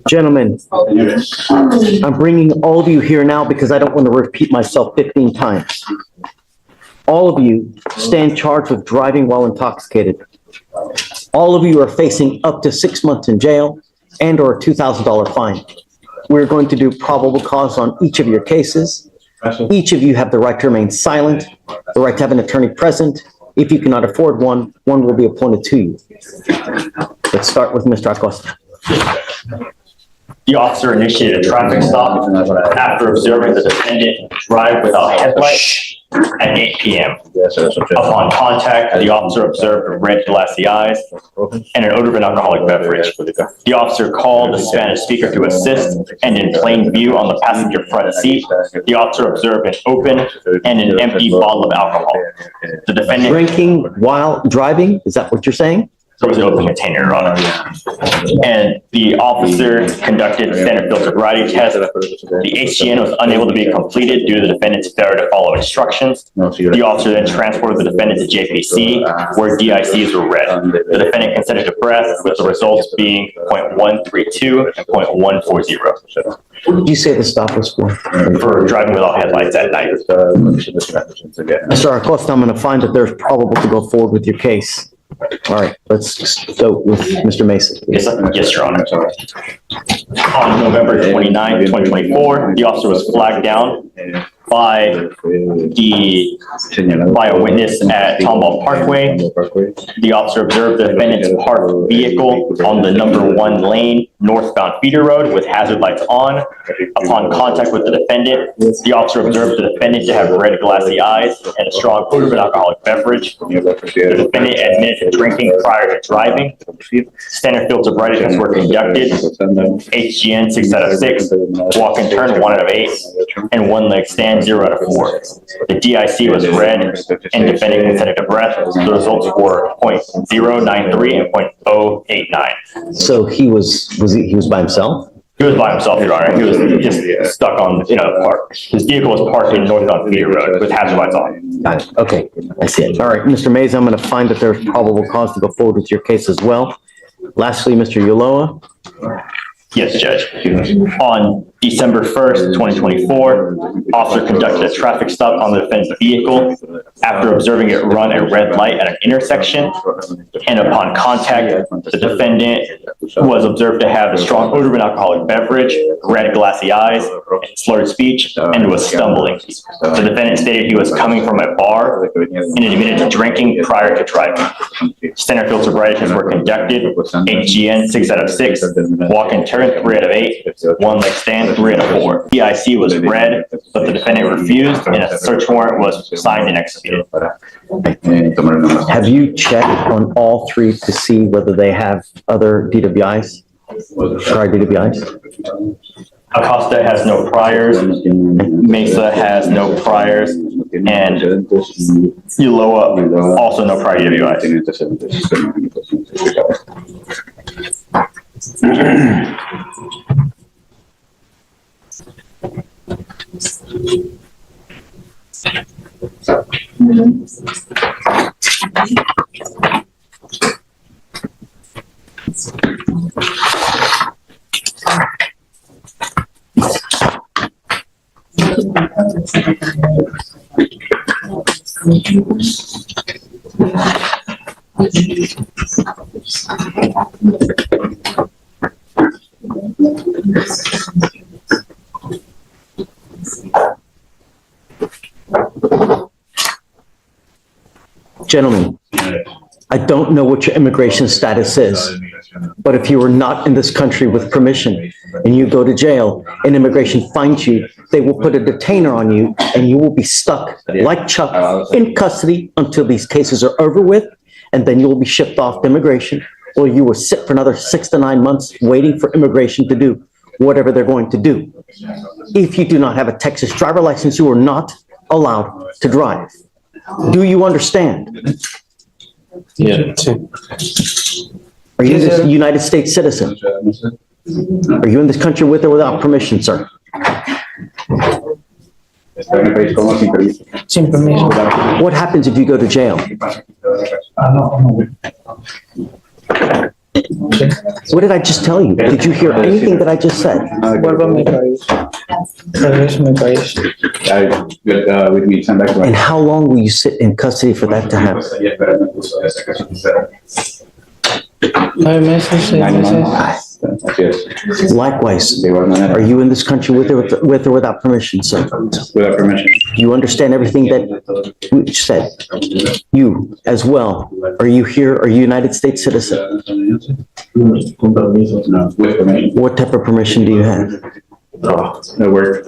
Gentlemen, I'm bringing all of you here now because I don't want to repeat myself 15 times. All of you stand charged with driving while intoxicated. All of you are facing up to 6 months in jail and or a $2,000 fine. We're going to do probable cause on each of your cases. Each of you have the right to remain silent, the right to have an attorney present. If you cannot afford one, one will be appointed to you. Let's start with Mr. Acosta. The officer initiated a traffic stop after observing the defendant drive without headlights at 8 p.m. Upon contact, the officer observed red glassy eyes and an odor of an alcoholic beverage. The officer called the Spanish speaker to assist, and in plain view on the passenger front seat, the officer observed an open and an empty bottle of alcohol. The defendant Drinking while driving, is that what you're saying? There was an open container, Your Honor. And the officer conducted a standard field sobriety test. The HGN was unable to be completed due to the defendant's failure to follow instructions. The officer then transported the defendant to JPC, where DICs were read. The defendant consented to breath, with the results being 0.132 and 0.140. What did you say the stop was for? For driving without headlights at night. Mr. Acosta, I'm going to find that there's probable to go forward with your case. All right, let's go with Mr. Mason. Yes, Your Honor. On November 29, 2024, the officer was flagged down by a witness at Tomball Parkway. The officer observed the defendant's parked vehicle on the #1 lane northbound feeder road with hazard lights on. Upon contact with the defendant, the officer observed the defendant to have red glassy eyes and a strong odor of an alcoholic beverage. The defendant admitted to drinking prior to driving. Standard field sobriety tests were conducted. HGN 6 out of 6, walk and turn 1 out of 8, and one leg stand 0 out of 4. The DIC was read and defendant consented to breath. The results were 0.093 and 0.089. So he was by himself? He was by himself, Your Honor. He was just stuck on, park. His vehicle was parked in northbound feeder road with hazard lights on. Got it. Okay, I see it. All right, Mr. Mays, I'm going to find that there's probable cause to go forward with your case as well. Lastly, Mr. Ulloa. Yes, Judge. On December 1st, 2024, officer conducted a traffic stop on the defendant's vehicle after observing it run a red light at an intersection. And upon contact, the defendant was observed to have a strong odor of an alcoholic beverage, red glassy eyes, slurred speech, and was stumbling. The defendant stated he was coming from a bar and admitted to drinking prior to driving. Standard field sobriety tests were conducted. HGN 6 out of 6, walk and turn 3 out of 8, one leg stand 3 out of 4. DIC was read, but the defendant refused, and a search warrant was signed and executed. Have you checked on all 3 to see whether they have other DWIs? Prior DWIs? Acosta has no priors, Mesa has no priors, and Ulloa also no prior DWIs. Gentlemen, I don't know what your immigration status is, but if you are not in this country with permission and you go to jail and immigration finds you, they will put a detainer on you and you will be stuck like Chuck in custody until these cases are over with, and then you will be shipped off to immigration, or you will sit for another 6 to 9 months waiting for immigration to do whatever they're going to do. If you do not have a Texas driver license, you are not allowed to drive. Do you understand? Yeah. Are you a United States citizen? Are you in this country with or without permission, sir? Sin permiso. What happens if you go to jail? What did I just tell you? Did you hear anything that I just said? Vuelvo a mi país. Regreso a mi país. With me, send back to And how long will you sit in custody for that to happen? 9 meses, 6 9 meses. months. Así es. Likewise, De igual manera, are you in this country with or without permission, sir? without permission. Do you understand everything that we said? You as well. Are you here? Are you a United States citizen? No, with permission. What type of permission do you have? No work.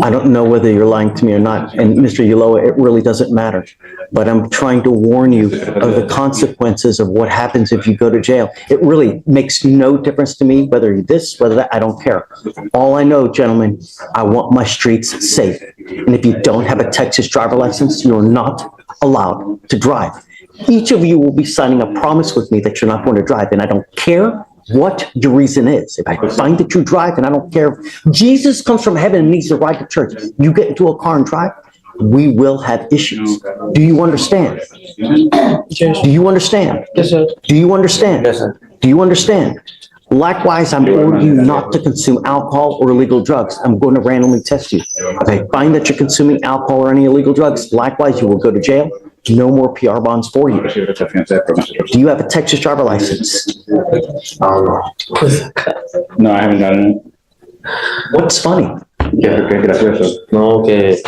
I don't know whether you're lying to me or not, and Mr. Ulloa, it really doesn't matter. But I'm trying to warn you of the consequences of what happens if you go to jail. It really makes no difference to me whether you're this, whether that, I don't care. All I know, gentlemen, I want my streets safe. And if you don't have a Texas driver license, you're not allowed to drive. Each of you will be signing a promise with me that you're not going to drive, and I don't care what your reason is. If I find that you drive, and I don't care if Jesus comes from heaven and needs to ride to church, you get into a car and drive, we will have issues. Do you understand? Yes, Do you understand? yes, sir. Do you understand? Yes, sir. Do you understand? Likewise, I'm ordering you not to consume alcohol or illegal drugs. I'm going to randomly test you. If I find that you're consuming alcohol or any illegal drugs, likewise, you will go to jail. No more PR bonds for you. Do you have a Texas driver license? No, I haven't done it. What's funny? Qué gracioso. No, que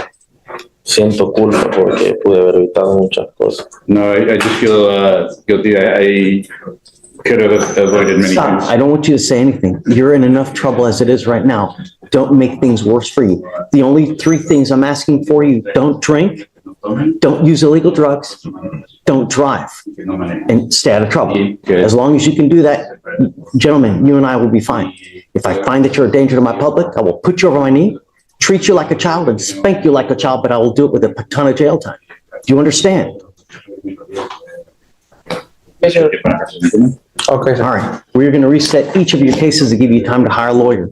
siento culpa porque pude haber evitado muchas cosas. No, I just feel guilty. I could have avoided many Stop. things. I don't want you to say anything. You're in enough trouble as it is right now. Don't make things worse for you. The only 3 things I'm asking for you, don't drink, don't use illegal drugs, don't drive, and stay out of trouble. As long as you can do that, gentlemen, you and I will be fine. If I find that you're a danger to my public, I will put you over my knee, treat you like a child, and spank you like a child, but I will do it with a ton of jail time. Do you understand? Yes, sir. Okay, sir. All right, we're going to reset each of your cases to give you time to hire a lawyer.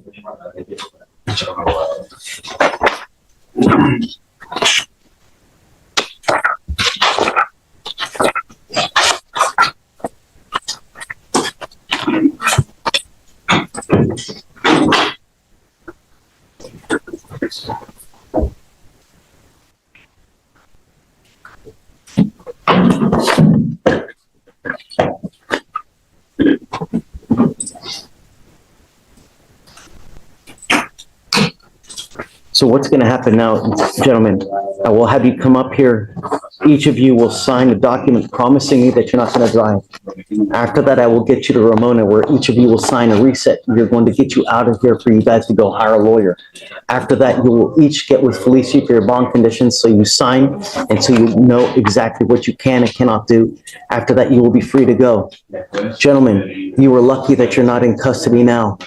So what's going to happen now, gentlemen, I will have you come up here. Each of you will sign a document promising me that you're not going to drive. After that, I will get you to Ramona, where each of you will sign a reset. We're going to get you out of here for you guys to go hire a lawyer. After that, you will each get with Felicia for your bond conditions, so you sign and so you know exactly what you can and cannot do. After that, you will be free to go. Gentlemen, you are lucky that you're not in custody now.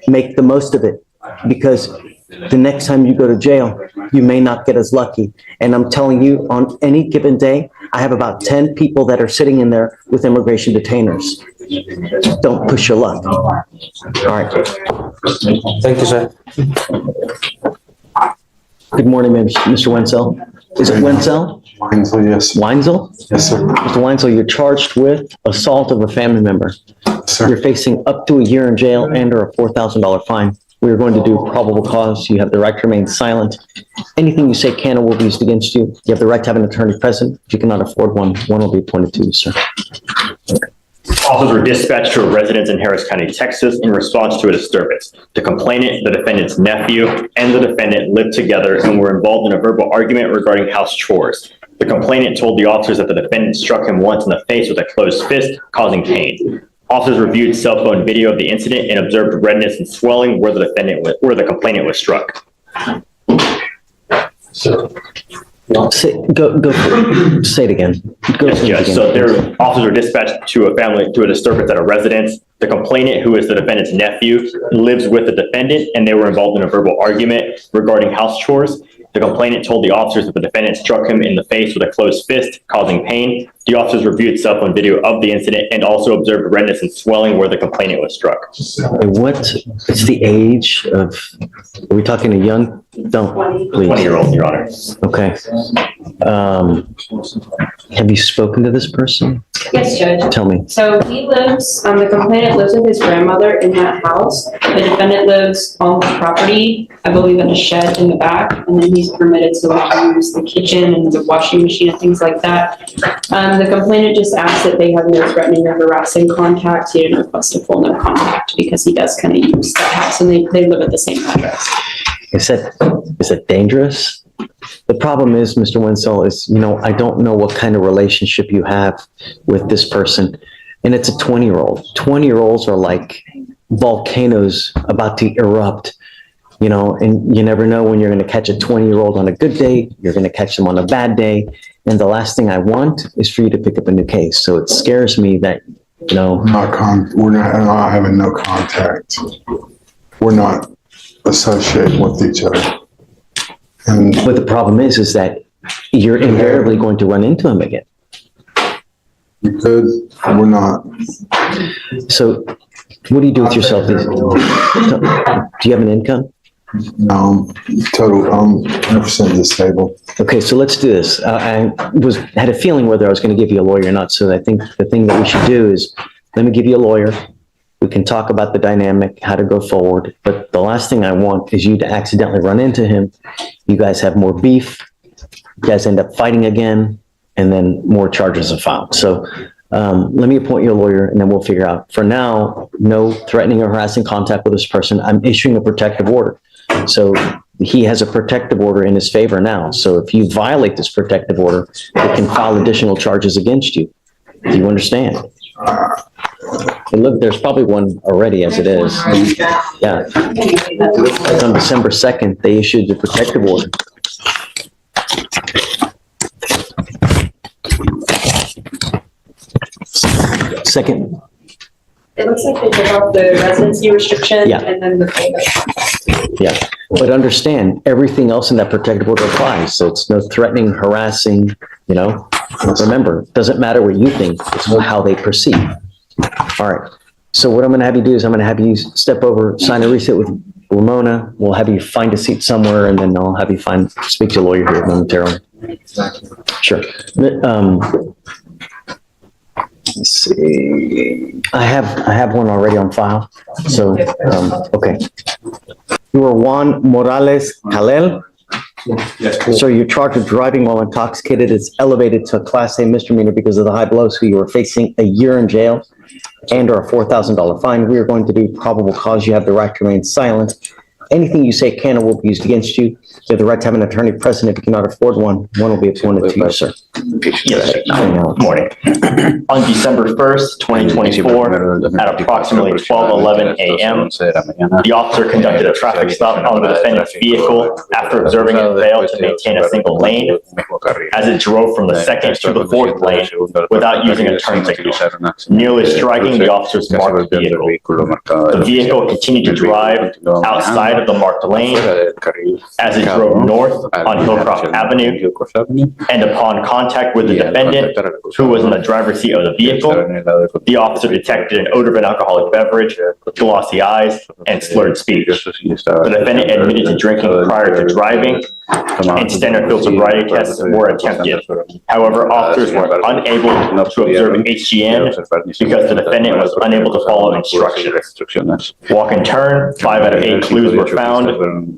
Make the most of it, because the next time you go to jail, you may not get as lucky. And I'm telling you, on any given day, I have about 10 people that are sitting in there with immigration detainers. Don't push your luck. All right. Thank you, sir. Good morning, Mr. Wenzel. Is it Wenzel? Yes. Weinzel? Yes, sir. Mr. Weinzel, you're charged with assault of a family member. Sir. You're facing up to a year in jail and or a $4,000 fine. We are going to do probable cause. You have the right to remain silent. Anything you say can or will be used against you. You have the right to have an attorney present. If you cannot afford one, one will be appointed to you, sir. Officers were dispatched to a residence in Harris County, Texas, in response to a disturbance. The complainant, the defendant's nephew, and the defendant lived together and were involved in a verbal argument regarding house chores. The complainant told the officers that the defendant struck him once in the face with a closed fist, causing pain. Officers reviewed cell phone video of the incident and observed redness and swelling where the complainant was struck. Say it again. Yes, Judge. So their officers were dispatched to a disturbance at a residence. The complainant, who is the defendant's nephew, lives with the defendant, and they were involved in a verbal argument regarding house chores. The complainant told the officers that the defendant struck him in the face with a closed fist, causing pain. The officers reviewed cell phone video of the incident and also observed redness and swelling where the complainant was struck. What's the age of, are we talking a young, don't, please. 20-year-old, Your Honor. Okay. Have you spoken to this person? Yes, Judge. Tell me. So he lives, the complainant lives with his grandmother in that house. The defendant lives on the property, I believe in a shed in the back, and then he's permitted to use the kitchen and the washing machine and things like that. The complainant just asked that they have no threatening or harassing contact. He didn't request a full no contact because he does kind of use that house and they live at the same address. Is it dangerous? The problem is, Mr. Wenzel, is, I don't know what kind of relationship you have with this person. And it's a 20-year-old. 20-year-olds are like volcanoes about to erupt, and you never know when you're going to catch a 20-year-old on a good day, you're going to catch them on a bad day. And the last thing I want is for you to pick up a new case. So it scares me that, we're not having no contact. We're not associating with each other. But the problem is that you're invariably going to run into him again. You could, we're not. So what do you do with yourself? Do you have an income? No, I'm 100% disabled. Okay, so let's do this. I had a feeling whether I was going to give you a lawyer or not. So I think the thing that we should do is let me give you a lawyer. We can talk about the dynamic, how to go forward. But the last thing I want is you to accidentally run into him. You guys have more beef. You guys end up fighting again, and then more charges are filed. So let me appoint you a lawyer, and then we'll figure out. For now, no threatening or harassing contact with this person. I'm issuing a protective order. So he has a protective order in his favor now. So if you violate this protective order, they can file additional charges against you. Do you understand? And look, there's probably one already as it is. Yeah. It's on December 2nd, they issued the protective order. Second, It looks like they took off the residency restriction Yeah. and then the. yeah. But understand, everything else in that protective order applies. So it's no threatening, harassing, Remember, it doesn't matter what you think, it's how they perceive. All right. So what I'm going to have you do is I'm going to have you step over, sign a receipt with Ramona. We'll have you find a seat somewhere, and then I'll have you speak to a lawyer here momentarily. Sure. Let's see. I have one already on file. So, okay. You are Juan Morales Calel. So you're charged with driving while intoxicated. It's elevated to a Class A misdemeanor because of the high blow. So you are facing a year in jail and or a $4,000 fine. We are going to do probable cause. You have the right to remain silent. Anything you say can or will be used against you. You have the right to have an attorney present. If you cannot afford one will be appointed to you, sir. Yes, good morning. On December 1st, 2024, at approximately 12:11 a.m., the officer conducted a traffic stop on the defendant's vehicle after observing it failed to maintain a single lane as it drove from the second to the fourth lane without using a turn signal, nearly striking the officer's marked vehicle. The vehicle continued to drive outside of the marked lane as it drove north on Hillcroft Avenue, and upon contact with the defendant, who was in the driver's seat of the vehicle, the officer detected an odor of an alcoholic beverage, glossy eyes, and slurred speech. The defendant admitted to drinking prior to driving, and standard field sobriety tests were attempted. However, officers were unable to observe HGN because the defendant was unable to follow instructions. Walk and turn, 5 out of 8 clues were found,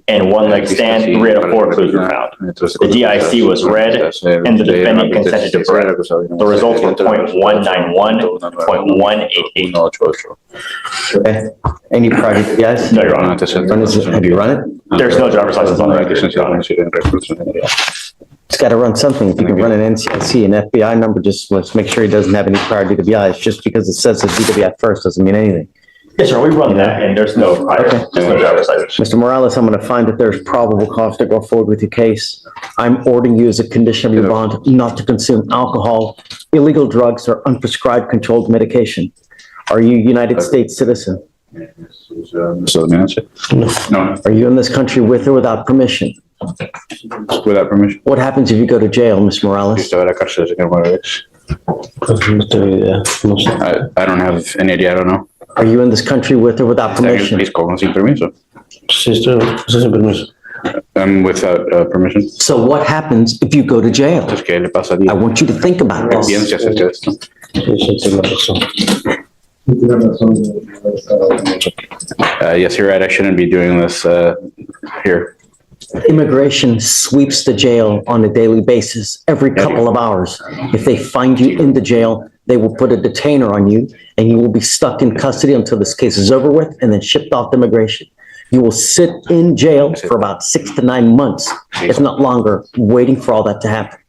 and one leg stand, 3 out of 4 clues were found. The DIC was read, and the defendant consented to breath. The results were .191, .188. Okay. Any prior DPIs? No, Your Honor. Have you run it? There's no driver's license on the record, Your Honor. It's got to run something. If you can run an NCIC, an FBI number, just let's make sure he doesn't have any prior DWIs. Just because it says it's DWI first doesn't mean anything. Yes, sir, we run that, and there's no prior, there's no driver's license. Mr. Morales, I'm going to find that there's probable cause to go forward with your case. I'm ordering you as a condition of your bond not to consume alcohol, illegal drugs, or unprescribed controlled medication. Are you a United States citizen? No, Are you in this country with or without permission? without permission. What happens if you go to jail, Mr. Morales? I don't have any idea, I don't know. Are you in this country with or without permission? Please call sin permiso. Sí, estoy sin permiso. Without permission. So what happens if you go to jail? Entonces, ¿qué le pasa a I Dios? want you to think about ¿Qué this. piensa acerca de esto? Eso tiene razón. Yes, you're right. I shouldn't be doing this here. Immigration sweeps the jail on a daily basis, every couple of hours. If they find you in the jail, they will put a detainer on you and you will be stuck in custody until this case is over with and then shipped off to immigration. You will sit in jail for about 6 to 9 months, if not longer, waiting for all that to happen.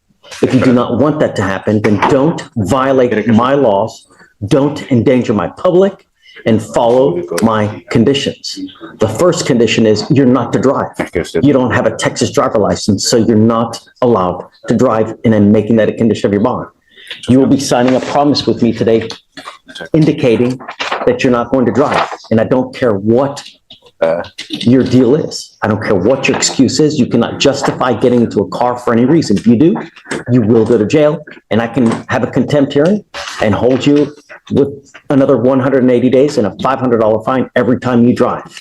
If you do not want that to happen, then don't violate my laws, don't endanger my public, and follow my conditions. The first condition is you're not to drive. You don't have a Texas driver license, so you're not allowed to drive, and I'm making that a condition of your bond. You will be signing a promise with me today indicating that you're not going to drive, and I don't care what your deal is. I don't care what your excuse is. You cannot justify getting into a car for any reason. If you do, you will go to jail, and I can have a contempt hearing and hold you with another 180 days and a $500 fine every time you drive.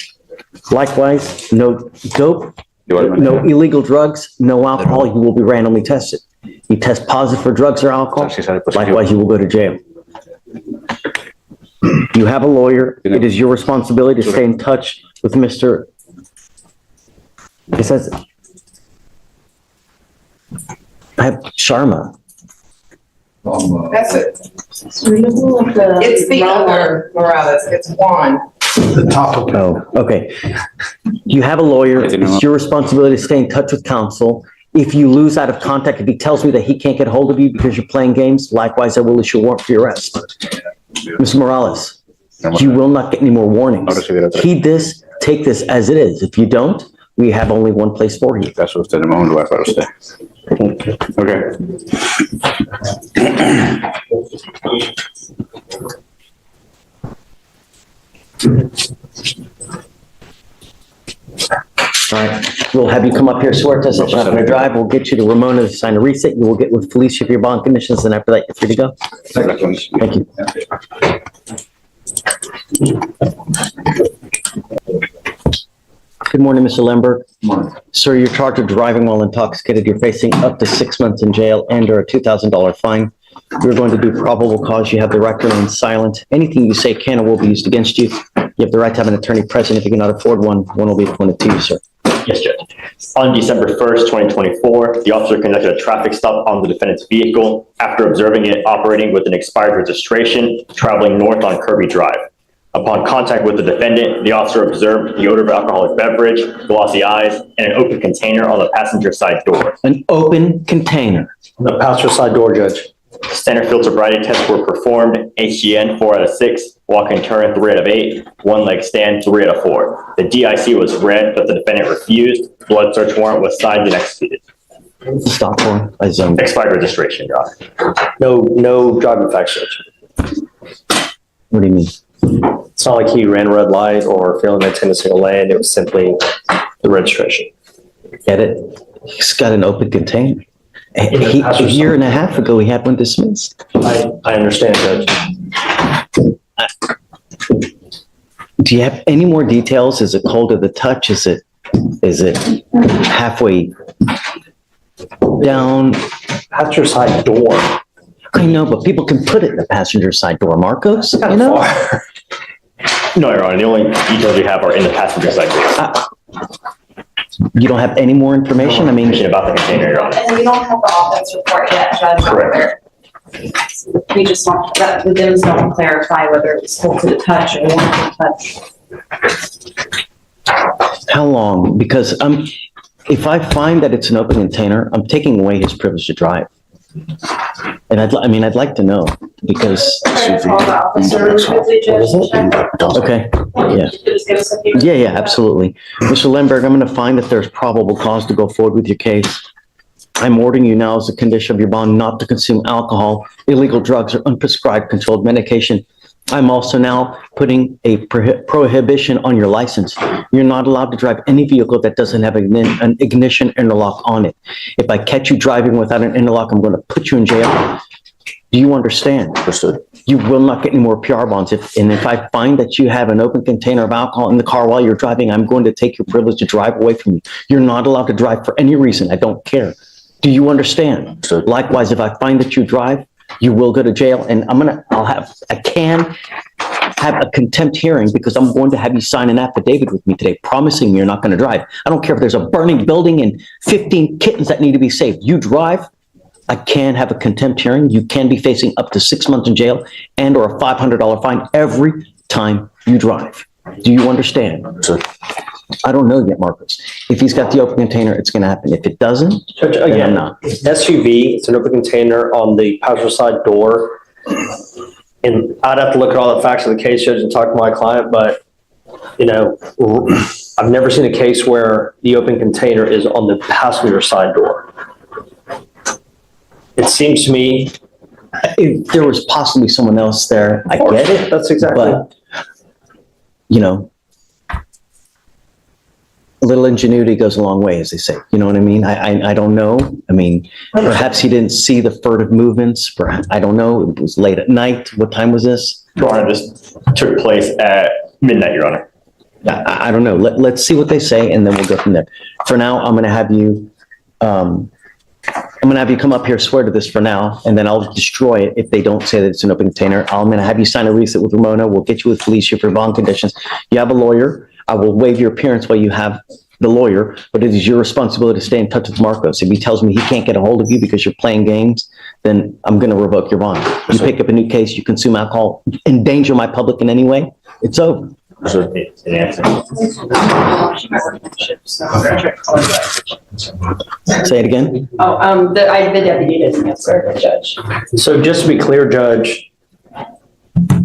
Likewise, no dope, no illegal drugs, no alcohol. You will be randomly tested. You test positive for drugs or alcohol, likewise, you will go to jail. You have a lawyer. It is your responsibility to stay in touch with Mr. It says, I have Sharma. That's it. It's the It's the other Morales. It's Juan. Oh, okay. You have a lawyer. It's your responsibility to stay in touch with counsel. If you lose out of contact, if he tells me that he can't get a hold of you because you're playing games, likewise, I will issue a warrant for your arrest. Mr. Morales, you will not get any more warnings. Heed this, take this as it is. If you don't, we have only one place for you. Caso tenemos un lugar para usted. Okay. All right, we'll have you come up here, swear to us that you're not going to drive. We'll get you to Ramona to sign a receipt. You will get with Felicia for your bond conditions, and after that, you're free to go. Thank you. Good morning, Mr. Lemberg. Sir, you're charged with driving while intoxicated. You're facing up to 6 months in jail and/or a $2,000 fine. We're going to do probable cause. You have the right to remain silent. Anything you say can or will be used against you. You have the right to have an attorney present. If you cannot afford one, one will be appointed to you, sir. Yes, Judge. On December 1st, 2024, the officer conducted a traffic stop on the defendant's vehicle after observing it operating with an expired registration, traveling north on Kirby Drive. Upon contact with the defendant, the officer observed the odor of alcoholic beverage, glossy eyes, and an open container on the passenger side door. An open container. The passenger side door, Judge. Standard field sobriety tests were performed, HGN 4 out of 6, walk and turn 3 out of 8, one leg stand 3 out of 4. The DIC was read, but the defendant refused. Blood search warrant was signed and executed. Stop for a zone. Expired registration, Your Honor. No driving facts, Judge. What do you mean? It's not like he ran a red light or failing to maintain a single lane. It was simply the registration. Get it? He's got an open container. A year and a half ago, he had one dismissed. I understand, Judge. Do you have any more details? Is it cold to the touch? Is it halfway down? Passenger side door. I know, but people can put it in the passenger side door, Marcos, you know? Far. No, Your Honor, the only details we have are in the passenger side door. You don't have any more information? I mean, Information about the container, Your Honor. And we don't have the offense report yet, Judge. Correct. We just want, that the DIMS don't clarify whether it's cold to the touch or warm to the touch. how long? Because if I find that it's an open container, I'm taking away his privilege to drive. And I'd like to know because, okay, yeah. Yeah, absolutely. Mr. Lemberg, I'm going to find that there's probable cause to go forward with your case. I'm ordering you now as a condition of your bond not to consume alcohol, illegal drugs, or unprescribed controlled medication. I'm also now putting a prohibition on your license. You're not allowed to drive any vehicle that doesn't have an ignition interlock on it. If I catch you driving without an interlock, I'm going to put you in jail. Do you understand? Understood. You will not get any more PR bonds. If I find that you have an open container of alcohol in the car while you're driving, I'm going to take your privilege to drive away from you. You're not allowed to drive for any reason. I don't care. Do you understand? Understood. Likewise, if I find that you drive, you will go to jail, and I can have a contempt hearing because I'm going to have you sign an affidavit with me today promising you're not going to drive. I don't care if there's a burning building and 15 kittens that need to be saved. You drive, I can have a contempt hearing. You can be facing up to 6 months in jail and or a $500 fine every time you drive. Do you understand? Understood. I don't know yet, Marcus. If he's got the open container, it's going to happen. If it doesn't, Judge, then I'm again, not. SUV, it's an open container on the passenger side door. And I'd have to look at all the facts of the case, Judge, and talk to my client, but, you know, I've never seen a case where the open container is on the passenger side door. It seems to me. If there was possibly someone else there, I get it. That's exactly. But, you know, a little ingenuity goes a long way, as they say. You know what I mean? I don't know. I mean, perhaps he didn't see the furtive movements. Perhaps, I don't know. It was late at night. What time was this? Your Honor, this took place at midnight, Your Honor. I don't know. Let's see what they say, and then we'll go from there. For now, I'm going to have you, come up here, swear to this for now, and then I'll destroy it if they don't say that it's an open container. I'm going to have you sign a receipt with Ramona. We'll get you with Felicia for bond conditions. You have a lawyer. I will waive your appearance while you have the lawyer, but it is your responsibility to stay in touch with Marcos. If he tells me he can't get a hold of you because you're playing games, then I'm going to revoke your bond. You pick up a new case, you consume alcohol, endanger my public in any way, it's over. Say it again. The deputy didn't answer, Judge. So just to be clear, Judge,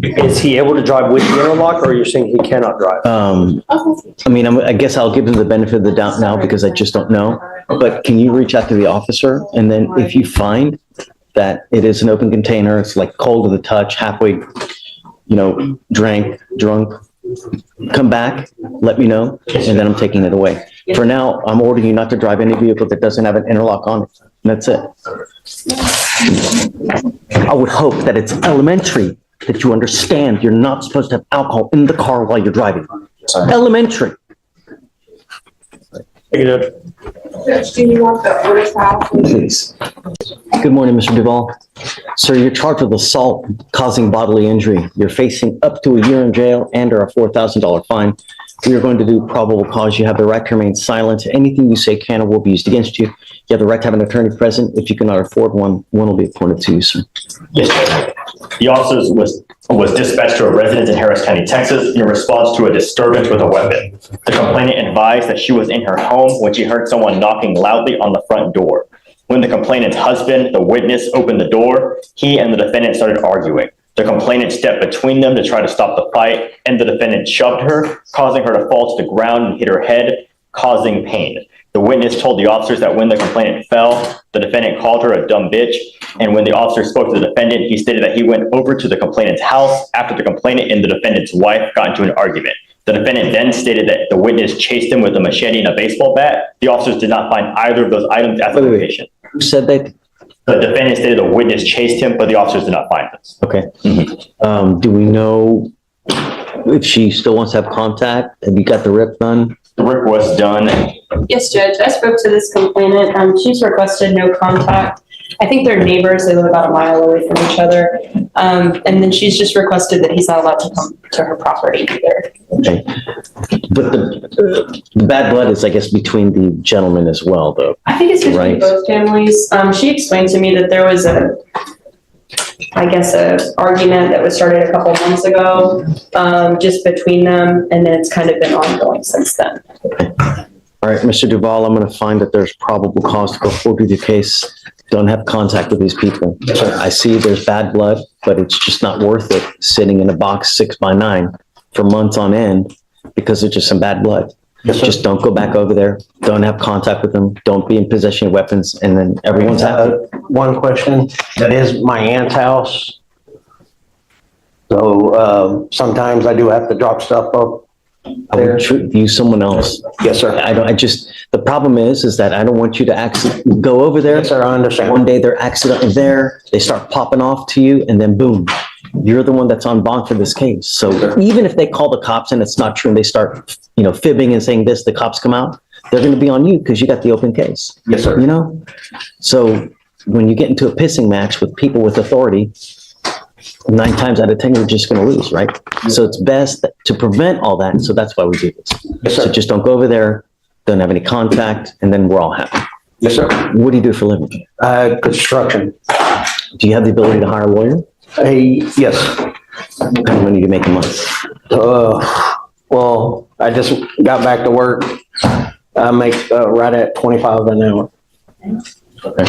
is he able to drive with the interlock, or you're saying he cannot drive? I mean, I guess I'll give him the benefit of the doubt now because I just don't know. But can you reach out to the officer? And then if you find that it is an open container, it's like cold to the touch, halfway, you know, drunk, come back, let me know, and then I'm taking it away. For now, I'm ordering you not to drive any vehicle that doesn't have an interlock on it. And that's it. I would hope that it's elementary that you understand you're not supposed to have alcohol in the car while you're driving. Elementary. Judge, do you want the order file? Please. Good morning, Mr. Duvall. Sir, you're charged with assault causing bodily injury. You're facing up to a year in jail and or a $4,000 fine. We are going to do probable cause. You have the right to remain silent. Anything you say can or will be used against you. You have the right to have an attorney present. If you cannot afford one will be appointed to you, sir. Yes, Judge. The officers was dispatched to a residence in Harris County, Texas, in response to a disturbance with a weapon. The complainant advised that she was in her home when she heard someone knocking loudly on the front door. When the complainant's husband, the witness, opened the door, he and the defendant started arguing. The complainant stepped between them to try to stop the fight, and the defendant shoved her, causing her to fall to the ground and hit her head, causing pain. The witness told the officers that when the complainant fell, the defendant called her a dumb bitch, and when the officer spoke to the defendant, he stated that he went over to the complainant's house after the complainant and the defendant's wife got into an argument. The defendant then stated that the witness chased him with a machete and a baseball bat. The officers did not find either of those items at the location. Who said that? The defendant stated the witness chased him, but the officers did not find this. Okay. Do we know if she still wants to have contact? Have you got the rip done? The rip was done. Yes, Judge. I spoke to this complainant. She's requested no contact. I think they're neighbors. They live about a mile away from each other. And then she's just requested that he's not allowed to come to her property either. Okay. But the bad blood is, I guess, between the gentlemen as well, though. I think it's between Right. both families. She explained to me that there was a argument that was started a couple months ago, just between them, and then it's kind of been ongoing since then. All right, Mr. Duvall, I'm going to find that there's probable cause to go forward with your case. Don't have contact with these people. I see there's bad blood, but it's just not worth it sitting in a box 6x9 for months on end because it's just some bad blood. Just don't go back over there. Don't have contact with them. Don't be in possession of weapons, and then everyone's happy. One question, that is my aunt's house. So sometimes I do have to drop stuff up I would use someone else. Yes, sir. The problem is that I don't want you to go over there. Yes, sir, I understand. One day they're accidentally there, they start popping off to you, and then boom, you're the one that's on bond for this case. So even if they call the cops and it's not true and they start, fibbing and saying this, the cops come out, they're going to be on you because you got the open case. Yes, sir. So when you get into a pissing match with people with authority, 9 times out of 10, you're just going to lose, right? So it's best to prevent all that. So that's why we do this. Yes, sir. So just don't go over there, don't have any contact, and then we're all happy. Yes, sir. What do you do for a living? Construction. Do you have the ability to hire a lawyer? Yes. What kind of money do you make a month? Well, I just got back to work. I make right at 25 an hour. Okay.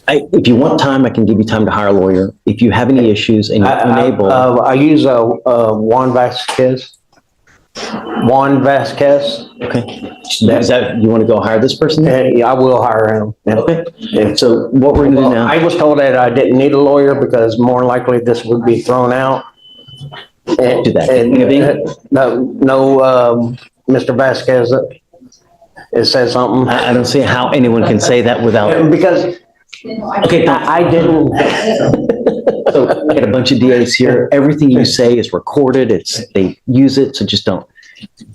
If you want time, I can give you time to hire a lawyer. If you have any issues and you're unable. I use Juan Vasquez. Juan Vasquez. Okay. Is that, you want to go hire this person? Yeah, I will hire him. Yeah. Okay. So what we're going to do now. I was told that I didn't need a lawyer because more likely this would be thrown out. And, Do that. Mr. Vasquez, it says something. I don't see how anyone can say that without. Because Okay, I didn't. So I got a bunch of DAs here. Everything you say is recorded. They use it, so just don't.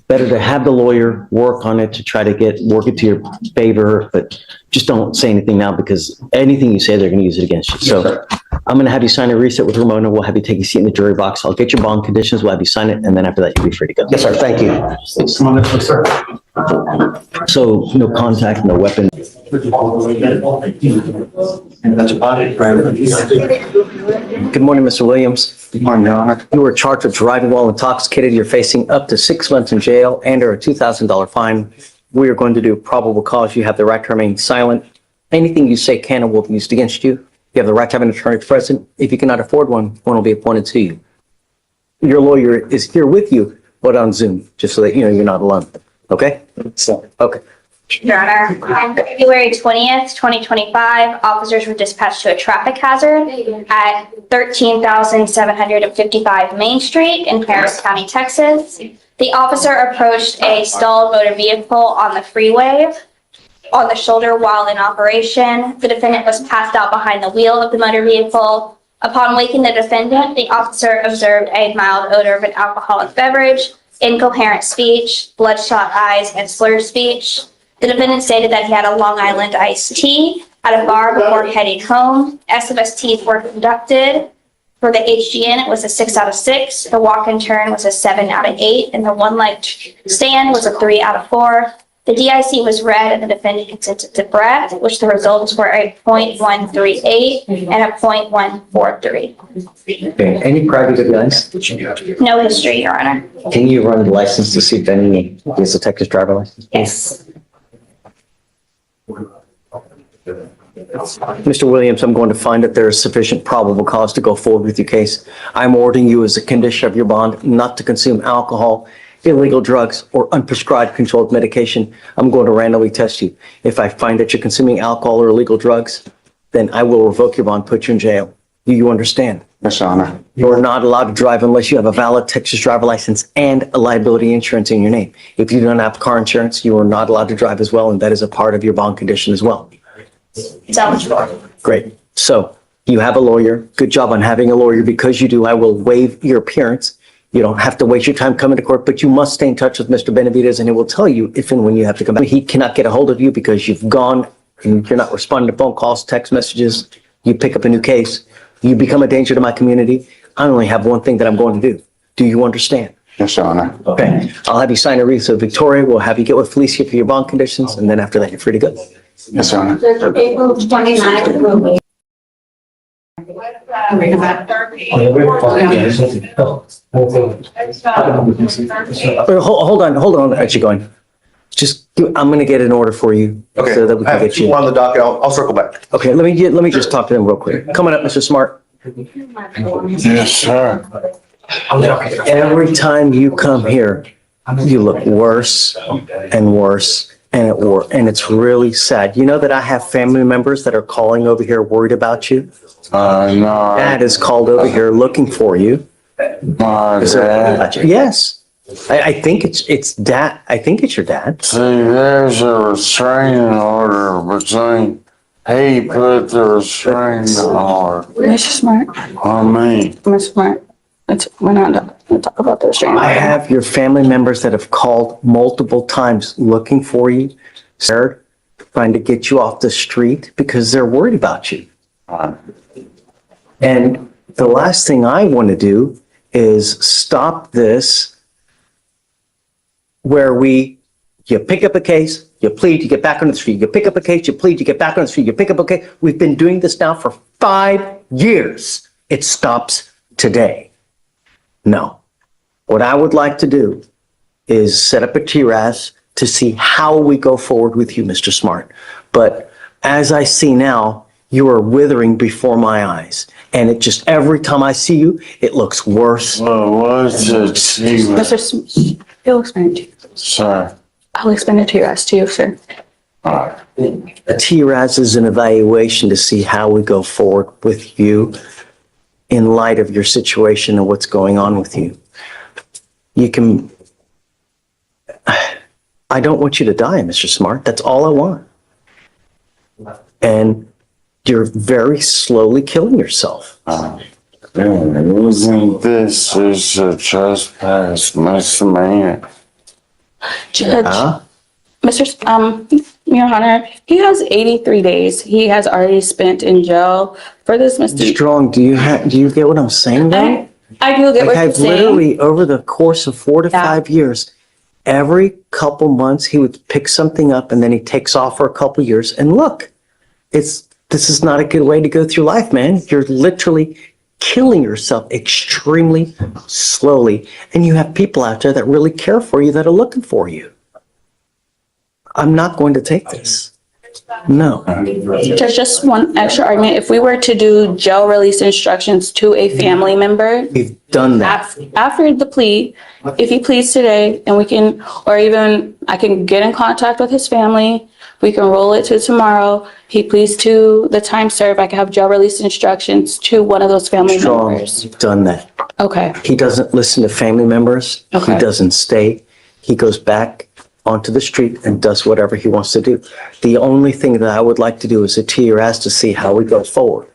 Better to have the lawyer work on it to try to work it to your favor, but just don't say anything now because anything you say, they're going to use it against you. So I'm going to have you sign a reset with Ramona. We'll have you take a seat in the jury box. I'll get your bond conditions. We'll have you sign it, and then after that, you'll be free to go. Yes, sir. Thank you. Come on, let's sir. So no contact, no weapon. Good morning, Mr. Williams. Good morning, Your Honor. You were charged with driving while intoxicated. You're facing up to 6 months in jail and or a $2,000 fine. We are going to do probable cause. You have the right to remain silent. Anything you say can and will be used against you. You have the right to have an attorney present. If you cannot afford one will be appointed to you. Your lawyer is here with you, but on Zoom, just so that you know you're not alone. Okay? Okay. Your Honor, on February 20th, 2025, officers were dispatched to a traffic hazard at 13,755 Main Street in Harris County, Texas. The officer approached a stalled motor vehicle on the freeway on the shoulder while in operation. The defendant was passed out behind the wheel of the motor vehicle. Upon waking the defendant, the officer observed a mild odor of an alcoholic beverage, incoherent speech, bloodshot eyes, and slurred speech. The defendant stated that he had a Long Island iced tea at a bar before heading home. SMSTs were conducted. For the HGN, it was a 6 out of 6. The walk and turn was a 7 out of 8. And the one leg stand was a 3 out of 4. The DIC was read and the defendant consented to breath, which the results were a .138 and a .143. Okay. Any prior guys? No history, Your Honor. Can you run the license to see if any is a Texas driver license? Yes. Mr. Williams, I'm going to find that there is sufficient probable cause to go forward with your case. I'm ordering you as a condition of your bond not to consume alcohol, illegal drugs, or unprescribed controlled medication. I'm going to randomly test you. If I find that you're consuming alcohol or illegal drugs, then I will revoke your bond, put you in jail. Do you understand? Yes, Your Honor. You are not allowed to drive unless you have a valid Texas driver license and a liability insurance in your name. If you don't have car insurance, you are not allowed to drive as well, and that is a part of your bond condition as well. Eligible. Great. So you have a lawyer. Good job on having a lawyer. Because you do, I will waive your appearance. You don't have to waste your time coming to court, but you must stay in touch with Mr. Benavides, and he will tell you if and when you have to come back. He cannot get a hold of you because you've gone and you're not responding to phone calls, text messages. You pick up a new case. You become a danger to my community. I only have one thing that I'm going to do. Do you understand? Yes, Your Honor. Okay. I'll have you sign a wreath of Victoria. We'll have you get with Felicia for your bond conditions, and then after that, you're free to go. Yes, Your Honor. April 29th will be. Hold on, actually going. I'm gonna get an order for you. Okay. So that we I can have get you. two on the docket. I'll circle back. Okay, let me just talk to them real quick. Coming up, Mr. Smart. Yes, sir. Every time you come here, you look worse and worse and it's really sad. You know that I have family members that are calling over here worried about you? No. Dad is called over here looking for you. My dad. Yes, I think it's dad. I think it's your dad. See, there's a restraining order between, he put the restraining order Mr. Smart, on me. Mr. Smart, we're not going to talk about the restraining I order. have your family members that have called multiple times looking for you, sir, trying to get you off the street because they're worried about you. And the last thing I want to do is stop this where you pick up a case, you plead, you get back on the street, you pick up a case, you plead, you get back on the street, you pick up a case. We've been doing this now for 5 years. It stops today. No. What I would like to do is set up a TRAS to see how we go forward with you, Mr. Smart. But as I see now, you are withering before my eyes. And it just, every time I see you, it looks worse. Well, what's it, Steven? Mr. Smart, he'll explain it to you. Sir. I'll explain it to you as to you, sir. A TRAS is an evaluation to see how we go forward with you in light of your situation and what's going on with you. I don't want you to die, Mr. Smart. That's all I want. And you're very slowly killing yourself. Isn't this is a trespass misdemeanor? Judge, Your Honor, he has 83 days. He has already spent in jail for this misdemeanor. Strong, do you get what I'm saying though? I do get what you're I've saying. literally, over the course of 4 to 5 years, every couple months, he would pick something up and then he takes off for a couple years. And look, this is not a good way to go through life, man. You're literally killing yourself extremely slowly. And you have people out there that really care for you, that are looking for you. I'm not going to take this. No. There's just one extra argument. If we were to do jail release instructions to a family member, We've done that. after the plea, if he pleads today and we can, or even I can get in contact with his family, we can roll it to tomorrow. He pleads to the time served, I can have jail release instructions to one of those family Strong, members. you've done that. Okay, He doesn't listen to family members. Okay. He doesn't stay. He goes back onto the street and does whatever he wants to do. The only thing that I would like to do is a TRAS to see how we go forward.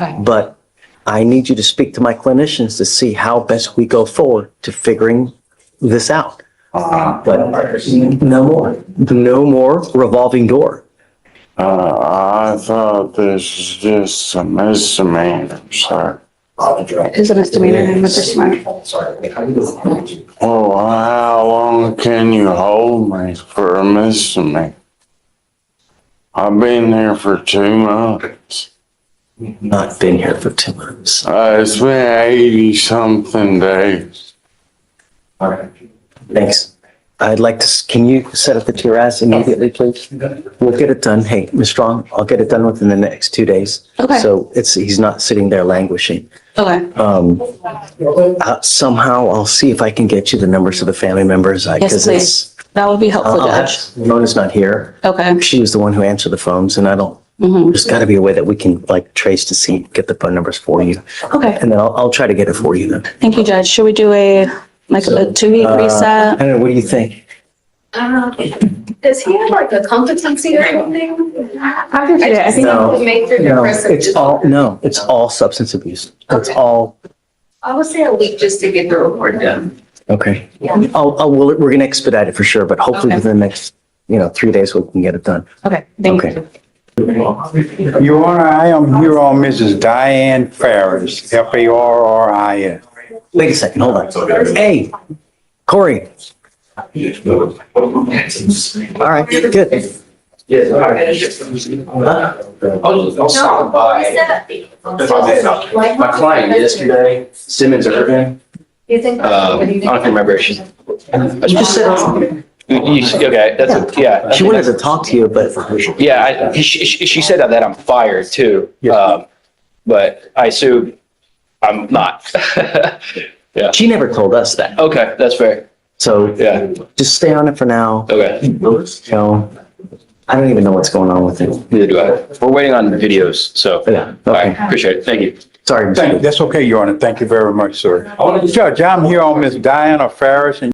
Okay. But I need you to speak to my clinicians to see how best we go forward to figuring this out. But no more revolving door. I thought this was just a misdemeanor, sir. it is a misdemeanor, Mr. Smart. Well, how long can you hold me for a misdemeanor? I've been here for 2 months. Not been here for 2 months. It's been 80-something days. All right. Thanks. I'd like to, can you set up the TRAS immediately, please? We'll get it done. Hey, Ms. Strong, I'll get it done within the next 2 days. Okay. So he's not sitting there languishing. Okay, Somehow I'll see if I can get you the numbers of the family members. yes, please. That would be helpful, Judge. Mona's not here. Okay. She was the one who answered the phones and I don't, there's gotta be a way that we can like trace to see, get the phone numbers for you. Okay, And then I'll try to get it for you then. thank you, Judge. Should we do a 2-week I reset? don't know, what do you think? Does he have like a competency or something? After today, I think. No. Major No, depressive it's all substance abuse. It's all, I would say a week just to get the report done. okay. We're gonna expedite it for sure, but hopefully Okay. within the next, 3 days we can get it done. Okay, thank Okay. you. Your Honor, I am here on Mrs. Diane Farris, Farris. Wait a second, hold on. Hey, Corey. All right, good. I'll stop by. My client yesterday, Simmons Irvin. You think? I don't remember if she. You just said, Okay, that's, yeah. she wanted to talk to you, but Yeah, she said that I'm fired too. But I assume I'm not. Yeah, she never told us that. okay, that's fair. So Yeah, just stay on it for now. okay, I don't even know what's going on with it. neither do I. We're waiting on videos, so. Yeah, All right, okay. appreciate it, thank you. Sorry. Mr. That's okay, Your Honor. Thank you very much, sir. Judge, I'm here on Miss Diana Farris, and